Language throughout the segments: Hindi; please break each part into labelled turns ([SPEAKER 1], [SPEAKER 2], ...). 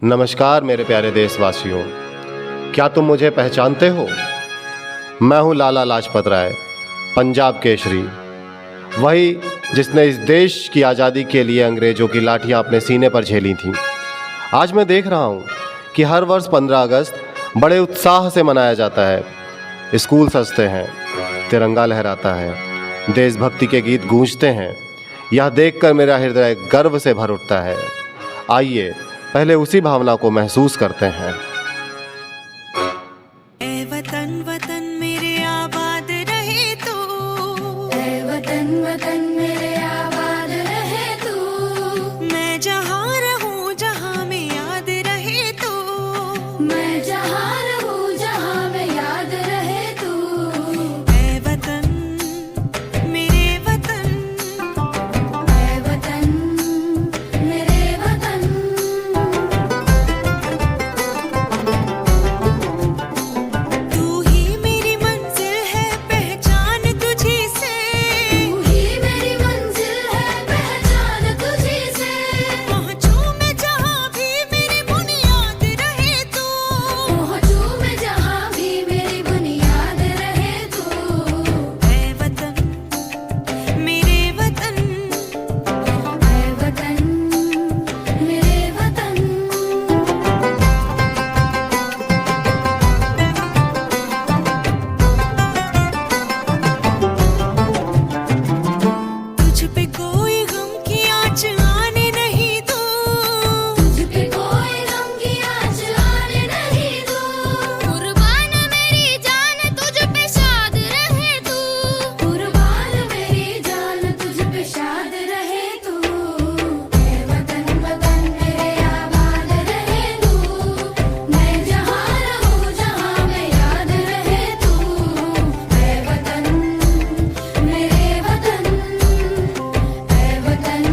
[SPEAKER 1] नमस्कार मेरे प्यारे देशवासियों, क्या तुम मुझे पहचानते हो? मैं हूं लाला लाजपत राय, पंजाब केसरी, वही जिसने इस देश की आज़ादी के लिए अंग्रेज़ों की लाठियां अपने सीने पर झेली थीं। आज मैं देख रहा हूं कि हर वर्ष 15 अगस्त बड़े उत्साह से मनाया जाता है। स्कूल सजते हैं, तिरंगा लहराता है, देशभक्ति के गीत गूंजते हैं। यह देखकर मेरा हृदय गर्व से भर उठता है। आइए पहले उसी भावना को महसूस करते हैं।
[SPEAKER 2] ऐ वतन वतन मेरे आबाद रहे तू,
[SPEAKER 3] ऐ वतन वतन मेरे आबाद रहे तू।
[SPEAKER 2] मैं जहाँ रहूँ जहाँ में याद रहे तू,
[SPEAKER 3] मैं जहाँ रहूँ जहाँ में याद रहे तू।
[SPEAKER 2] ऐ वतन मेरे वतन,
[SPEAKER 3] ऐ वतन मेरे वतन।
[SPEAKER 2] तू ही मेरी मंजिल है पहचान तुझी से,
[SPEAKER 3] तू ही मेरी मंजिल है पहचान तुझी से।
[SPEAKER 2] पहुँचूं मैं जहाँ भी मेरी बुनियाद रहे तू,
[SPEAKER 3] पहुँचूं मैं जहाँ भी मेरी बुनियाद रहे तू।
[SPEAKER 2] ऐ वतन मेरे वतन,
[SPEAKER 3] ऐ वतन मेरे वतन।
[SPEAKER 2] तुझ पे कोई गम की आँच आने नहीं दूँ,
[SPEAKER 3] तुझ पे कोई गम की आँच आने नहीं दूँ। कुर्बान मेरी जान तुझ पे शाद रहे तू, कुर्बान मेरी जान तुझ पे शाद रहे तू। ऐ वतन वतन मेरे आबाद रहे तू। मैं जहाँ रहूँ जहाँ में याद रहे तू। ऐ वतन मेरे वतन, ऐ वतन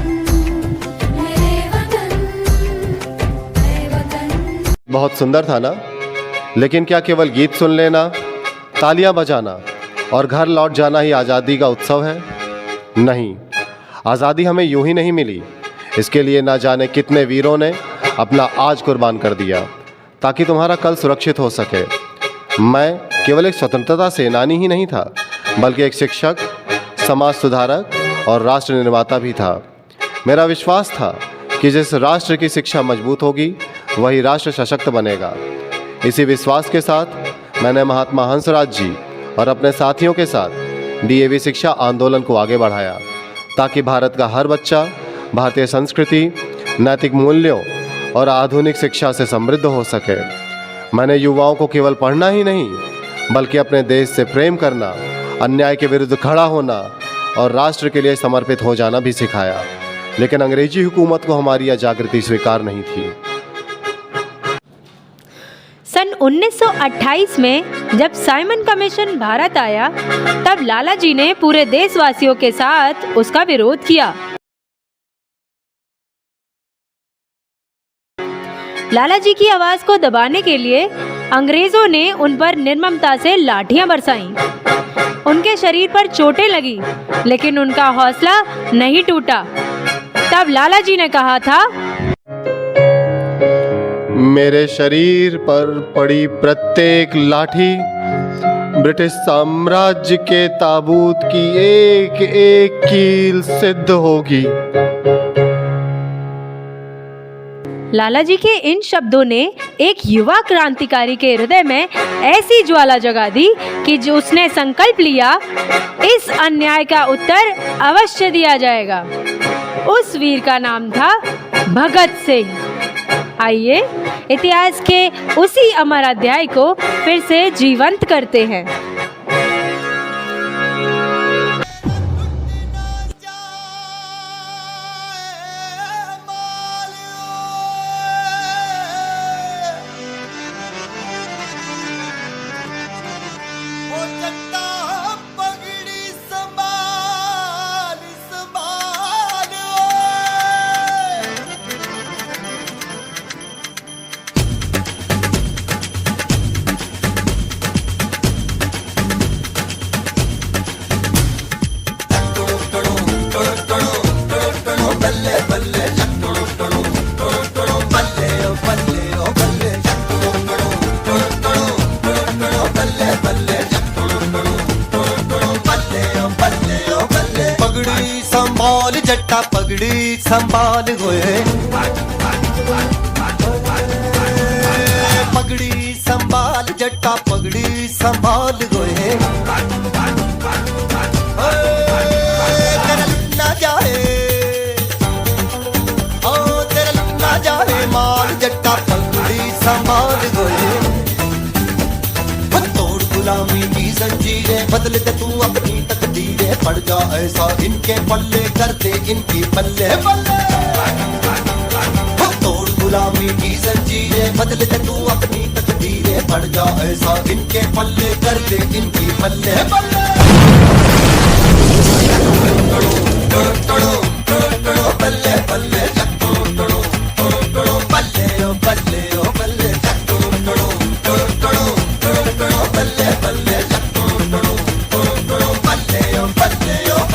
[SPEAKER 3] मेरे वतन, ऐ वतन।
[SPEAKER 1] बहुत सुंदर था ना? लेकिन क्या केवल गीत सुन लेना, तालियां बजाना और घर लौट जाना ही आज़ादी का उत्सव है? नहीं, आज़ादी हमें यूं ही नहीं मिली। इसके लिए ना जाने कितने वीरों ने अपना आज कुर्बान कर दिया ताकि तुम्हारा कल सुरक्षित हो सके। मैं केवल एक स्वतंत्रता सेनानी ही नहीं था, बल्कि एक शिक्षक, समाज सुधारक और राष्ट्र निर्माता भी था। मेरा विश्वास था कि जिस राष्ट्र की शिक्षा मजबूत होगी वही राष्ट्र सशक्त बनेगा। इसी विश्वास के साथ मैंने महात्मा हंसराज जी और अपने साथियों के साथ डीएवी शिक्षा आंदोलन को आगे बढ़ाया ताकि भारत का हर बच्चा भारतीय संस्कृति, नैतिक मूल्यों और आधुनिक शिक्षा से समृद्ध हो सके। मैंने युवाओं को केवल पढ़ना ही नहीं बल्कि अपने देश से प्रेम करना, अन्याय के विरुद्ध खड़ा होना और राष्ट्र के लिए समर्पित हो जाना भी सिखाया। लेकिन अंग्रेजी हुकूमत को हमारी यह जागृति स्वीकार नहीं थी।
[SPEAKER 4] सन 1928 में जब साइमन कमीशन भारत आया, तब लाला जी ने पूरे देशवासियों के साथ उसका विरोध किया। लाला जी की आवाज को दबाने के लिए अंग्रेजों ने उन पर निर्ममता से लाठियां बरसाईं। उनके शरीर पर चोटें लगी, लेकिन उनका हौसला नहीं टूटा। तब लाला जी ने कहा था,
[SPEAKER 1] मेरे शरीर पर पड़ी प्रत्येक लाठी ब्रिटिश साम्राज्य के ताबूत की एक एक कील सिद्ध होगी।
[SPEAKER 4] लाला जी के इन शब्दों ने एक युवा क्रांतिकारी के हृदय में ऐसी ज्वाला जगा दी कि जो उसने संकल्प लिया, इस अन्याय का उत्तर अवश्य दिया जाएगा। उस वीर का नाम था भगत सिंह। आइए इतिहास के उसी अमर अध्याय को फिर से जीवंत करते हैं।
[SPEAKER 5] पगड़ी संभाल गोए, पगड़ी संभाल जट्टा पगड़ी संभाल गोए, तेरा लुट ना जाए, ओ तेरा लुट ना जाए माल जट्टा पगड़ी संभाल गोए। तोड़ गुलामी की जंजीरें बदल दे तू अपनी तकदीरें, पड़ जा ऐसा इनके पल्ले कर दे इनकी पल्ले पल्ले। तोड़ गुलामी की जंजीरें बदल दे तू अपनी तकदीरें, पड़ जा ऐसा इनके पल्ले कर दे इनकी पल्ले पल्ले। पल्ले पल्ले पल्ले ओ पल्ले ओ पल्ले बल्ले बल्ले बल्ले ओ बल्ले ओ बल्ले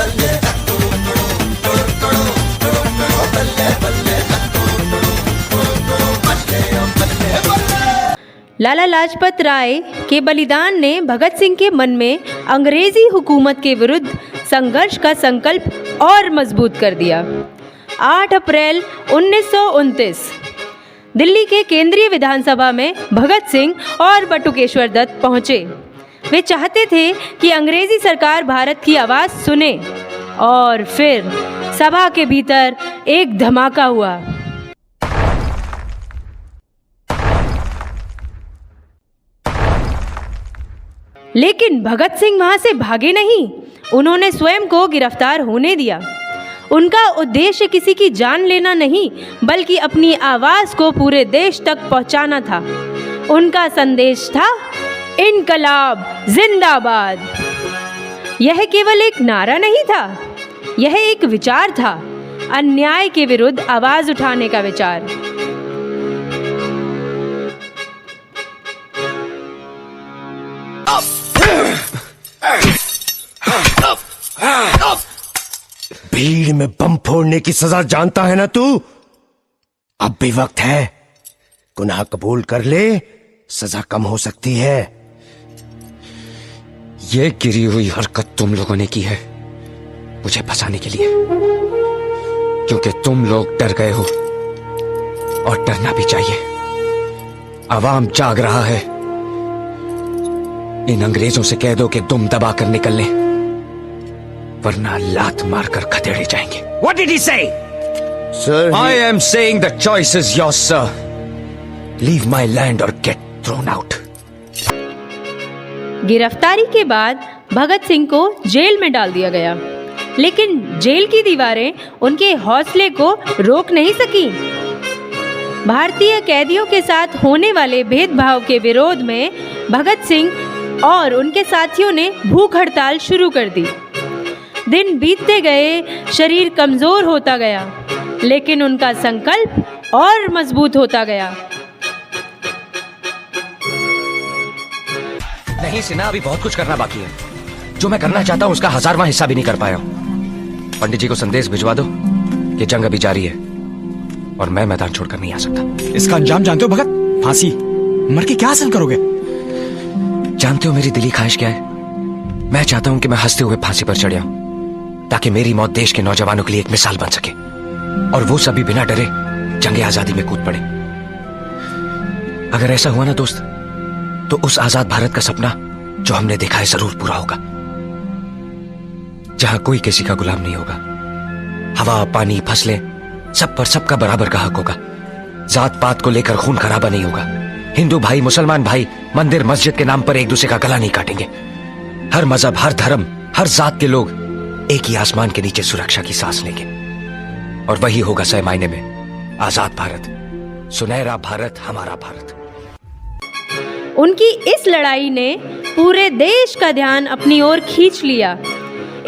[SPEAKER 4] लाला लाजपत राय के बलिदान ने भगत सिंह के मन में अंग्रेजी हुकूमत के विरुद्ध संघर्ष का संकल्प और मजबूत कर दिया। 8 अप्रैल 1929 दिल्ली के केंद्रीय विधानसभा में भगत सिंह और बटुकेश्वर दत्त पहुंचे। वे चाहते थे कि अंग्रेजी सरकार भारत की आवाज़ सुने, और फिर सभा के भीतर एक धमाका हुआ। लेकिन भगत सिंह वहां से भागे नहीं, उन्होंने स्वयं को गिरफ्तार होने दिया। उनका उद्देश्य किसी की जान लेना नहीं, बल्कि अपनी आवाज़ को पूरे देश तक पहुंचाना था। उनका संदेश था इनकलाब जिंदाबाद। यह केवल एक नारा नहीं था, यह एक विचार था, अन्याय के विरुद्ध आवाज़ उठाने का विचार।
[SPEAKER 6] भीड़ में बम फोड़ने की सजा जानता है ना तू? अब भी वक्त है, गुनाह कबूल कर ले, सजा कम हो सकती है।
[SPEAKER 7] ये गिरी हुई हरकत तुम लोगों ने की है मुझे फंसाने के लिए, क्योंकि तुम लोग डर गए हो और डरना भी चाहिए। अवाम जाग रहा है। इन अंग्रेजों से कह दो कि दुम दबा कर निकल लें, वरना लात मारकर खदेड़े जाएंगे।
[SPEAKER 6] What did he say? Sir,
[SPEAKER 7] I am saying the choice is yours, sir. Leave my land or get thrown out.
[SPEAKER 4] गिरफ्तारी के बाद भगत सिंह को जेल में डाल दिया गया, लेकिन जेल की दीवारें उनके हौसले को रोक नहीं सकी। भारतीय कैदियों के साथ होने वाले भेदभाव के विरोध में भगत सिंह और उनके साथियों ने भूख हड़ताल शुरू कर दी। दिन बीतते गए, शरीर कमजोर होता गया, लेकिन उनका संकल्प और मजबूत होता गया।
[SPEAKER 7] नहीं सिन्हा, अभी बहुत कुछ करना बाकी है। जो मैं करना चाहता हूं उसका 1000वां हिस्सा भी नहीं कर पाया हूं। पंडित जी को संदेश भिजवा दो कि जंग अभी जारी है और मैं मैदान छोड़कर नहीं आ सकता।
[SPEAKER 8] इसका अंजाम जानते हो भगत? फांसी। मर के क्या हासिल करोगे?
[SPEAKER 7] जानते हो मेरी दिली ख्वाहिश क्या है? मैं चाहता हूं कि मैं हंसते हुए फांसी पर चढ़ जाऊं, ताकि मेरी मौत देश के नौजवानों के लिए एक मिसाल बन सके, और वो सभी बिना डरे जंगे आजादी में कूद पड़े। अगर ऐसा हुआ ना दोस्त, तो उस आजाद भारत का सपना जो हमने देखा है जरूर पूरा होगा, जहां कोई किसी का गुलाम नहीं होगा। हवा, पानी, फसलें, सब पर सबका बराबर का हक होगा। जात पात को लेकर खून खराबा नहीं होगा। हिंदू भाई, मुसलमान भाई मंदिर मस्जिद के नाम पर एक दूसरे का गला नहीं काटेंगे। हर मजहब, हर धर्म, हर जात के लोग एक ही आसमान के नीचे सुरक्षा की सांस लेंगे, और वही होगा सही मायने में आजाद भारत, सुनहरा भारत, हमारा भारत।
[SPEAKER 4] उनकी इस लड़ाई ने पूरे देश का ध्यान अपनी ओर खींच लिया।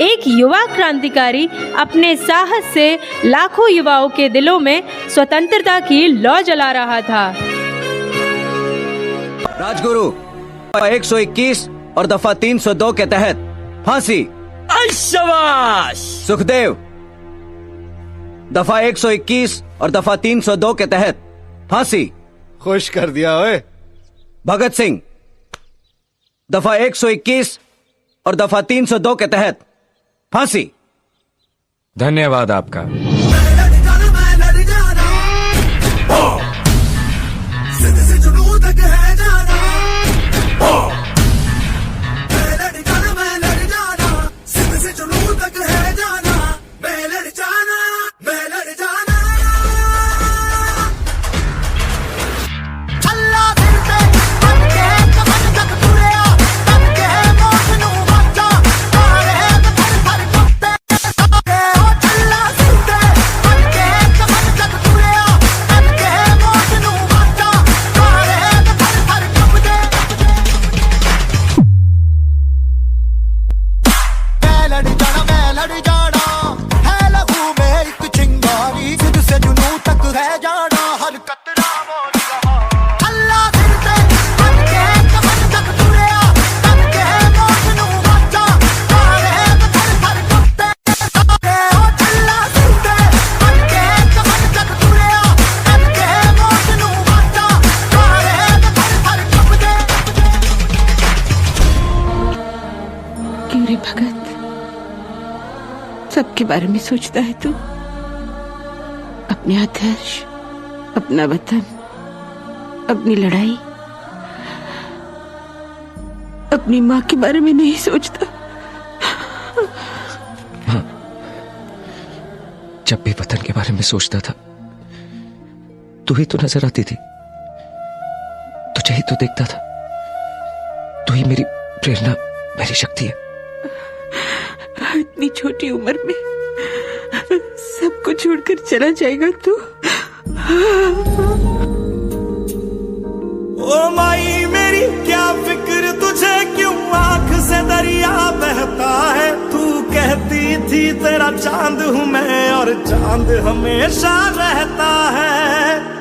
[SPEAKER 4] एक युवा क्रांतिकारी अपने साहस से लाखों युवाओं के दिलों में स्वतंत्रता की लौ जला रहा था।
[SPEAKER 9] राजगुरु 121 और दफा 302 के तहत फांसी।
[SPEAKER 6] शाबाश।
[SPEAKER 9] सुखदेव दफा 121 और दफा 302 के तहत फांसी।
[SPEAKER 6] खुश कर दिया ओए।
[SPEAKER 9] भगत सिंह दफा 121 और दफा 302 के तहत फांसी।
[SPEAKER 7] धन्यवाद आपका।
[SPEAKER 10] सबके बारे में सोचता है तू, अपने आदर्श, अपना वतन, अपनी लड़ाई, अपनी माँ के बारे में नहीं सोचता।
[SPEAKER 7] हाँ, जब भी वतन के बारे में सोचता था तू ही तो नजर आती थी, तुझे ही तो देखता था। तू ही मेरी प्रेरणा, मेरी शक्ति है।
[SPEAKER 10] इतनी छोटी उम्र में सबको छोड़कर चला जाएगा तू?
[SPEAKER 11] ओ माई मेरी क्या फिक्र तुझे, क्यों आंख से दरिया बहता है। तू कहती थी तेरा चांद हूं मैं और चांद हमेशा रहता है।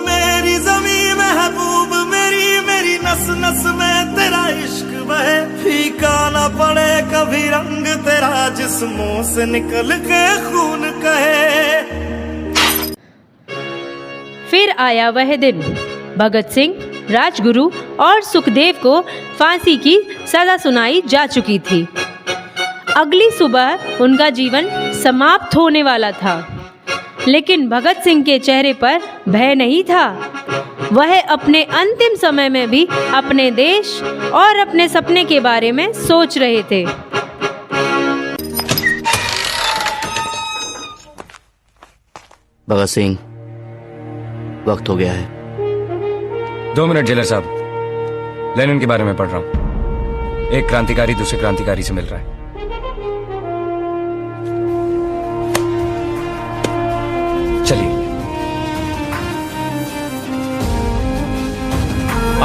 [SPEAKER 11] मेरी ज़मीं महबूब मेरी, मेरी नस नस में तेरा इश्क बहे। फीका ना पड़े कभी रंग तेरा, जिस्मों से निकल के खून कहे।
[SPEAKER 4] फिर आया वह दिन, भगत सिंह, राजगुरु और सुखदेव को फांसी की सजा सुनाई जा चुकी थी। अगली सुबह उनका जीवन समाप्त होने वाला था, लेकिन भगत सिंह के चेहरे पर भय नहीं था। वह अपने अंतिम समय में भी अपने देश और अपने सपने के बारे में सोच रहे थे।
[SPEAKER 9] भगत सिंह, वक्त हो गया है।
[SPEAKER 7] 2 मिनट जेलर साहब, लेनिन के बारे में पढ़ रहा हूं। एक क्रांतिकारी दूसरे क्रांतिकारी से मिल रहा है। चलिए,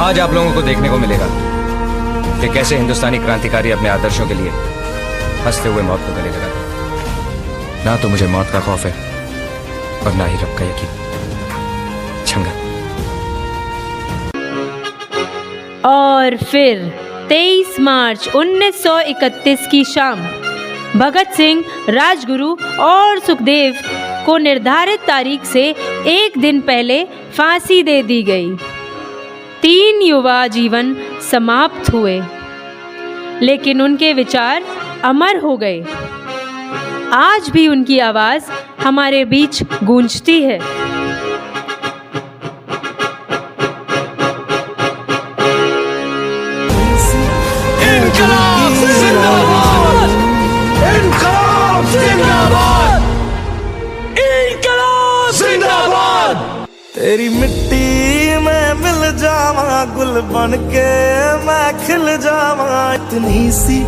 [SPEAKER 7] आज आप लोगों को देखने को मिलेगा कि कैसे हिंदुस्तानी क्रांतिकारी अपने आदर्शों के लिए हंसते हुए मौत को गले लगाते। ना तो मुझे मौत का खौफ है और ना ही रब का यकीन। छंगा।
[SPEAKER 4] और फिर 23 मार्च 1931 की शाम भगत सिंह, राजगुरु और सुखदेव को निर्धारित तारीख से एक दिन पहले फांसी दे दी गई। 3 युवा जीवन समाप्त हुए, लेकिन उनके विचार अमर हो गए। आज भी उनकी आवाज हमारे बीच गूंजती है।
[SPEAKER 11] इनकलाब जिंदाबाद! इनकलाब जिंदाबाद! इनकलाब जिंदाबाद! तेरी मिट्टी में मिल जावा, गुल बन के मैं खिल जावा। इतनी सी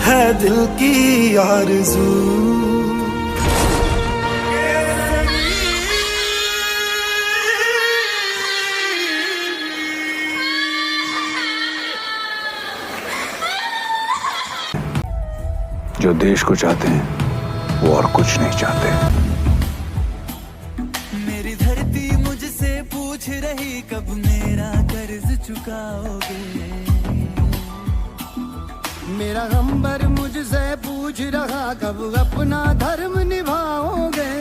[SPEAKER 11] है दिल की आरज़ू।
[SPEAKER 12] जो देश को चाहते हैं वो और कुछ नहीं चाहते।
[SPEAKER 11] मेरी धरती मुझसे पूछ रही कब मेरा कर्ज चुकाओगे।
[SPEAKER 5] मेरा गंबर मुझसे पूछ रहा कब अपना धर्म निभाओगे।